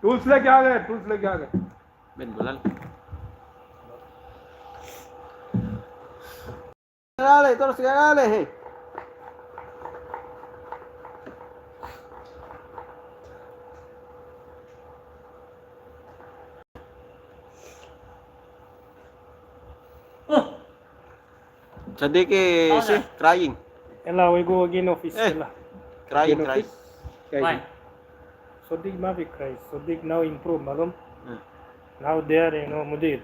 टूल्स लेके आ गए, टूल्स लेके आ गए। Ben Gulal. Dale, terus dale. Sadiq is crying. Ella, we go again office. Ella. Crying. Why? Sadiq Mavi cries. Sadiq now improve, malum. Hmm. Now there, Mudir.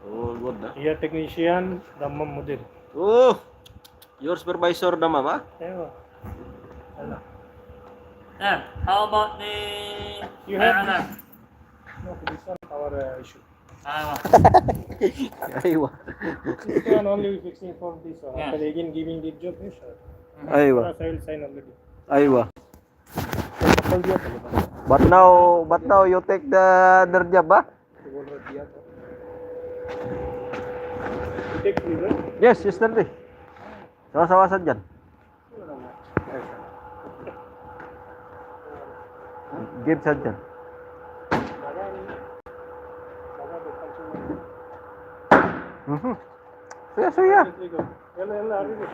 Oh, good na. Here technician, Dammam Mudir. Oh, your supervisor na mama? Ewa. Ella. How about the You have alarm? No, this one our issue. Aywa. This one only we fixing for this one. Yeah. After again giving the job, yes, sir. Aywa. I will sign already. Aywa. All the other. But now you take their job, ba? You take leave, right? Yes, yesterday. Sawa-sawasan dyan. Give sa dyan. Suya. Ella, Habibi.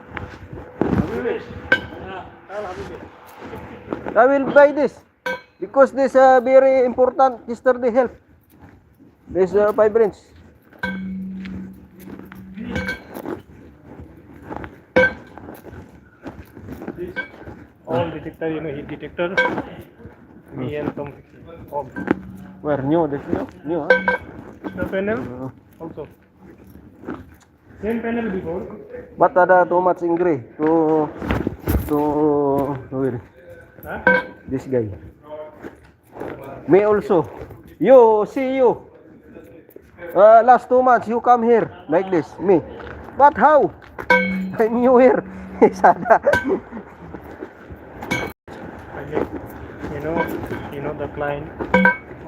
I will buy this because this very important yesterday help. This 5 inch. All detector, heat detector. Me and some all. Where new? This new, huh? The panel also. Same panel before. But ada too much angry to will Huh? this guy. Me also. You see you. Last 2 months you come here like this. Me. But how? I'm new here. Sada. The client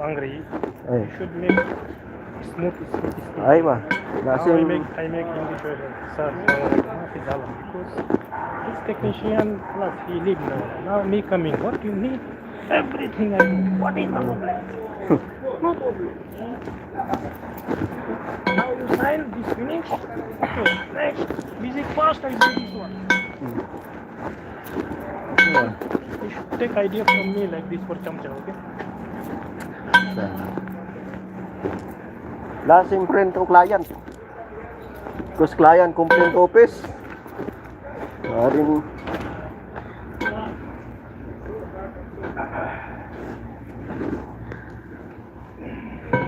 angry. Ay. You should make smooth. Ay ba. Now Kasi I make English version. Sir, because this technician plus he leave now. Now me coming. What you need? Everything I do. What is the problem? No problem. Now you sign this finish. Okay, next. Music fast I do this one. You should take idea from me like this for Chamcha, okay? last imprint to client. Because client complaint office. Rin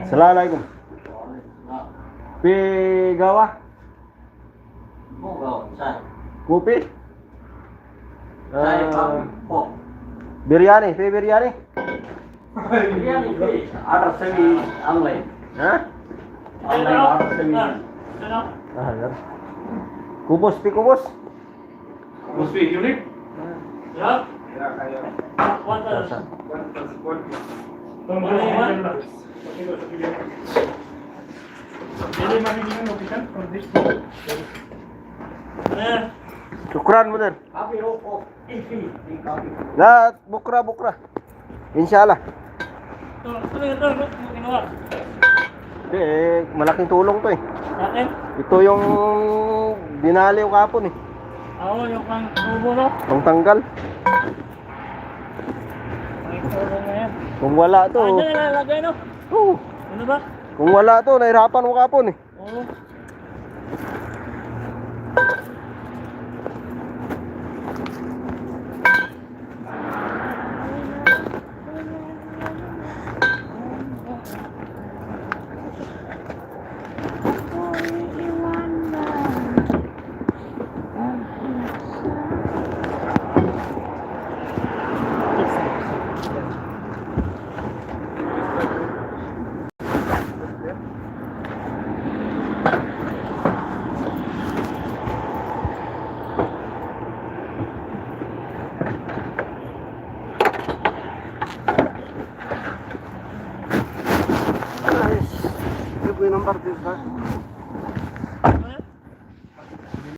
Assalamualaikum. Pi gawa? Kopi? Biryani, pi biryani? Order semi online. Hah? Online order semi. Ah, ya. Kubus, pi kubus? Must be unit. Yeah. What Sasa. Syukran bener. Lah, bukra. Insyaallah. Malaking tulong to eh. Ito yung dinali ko kapon eh. Oo, yung pang tubo, no? Pangtanggal. May tubo na yan. Kung wala to. Ano nilalagay, no? Oo. Ano ba? Kung wala to, nahirapan ko kapon eh. Oo.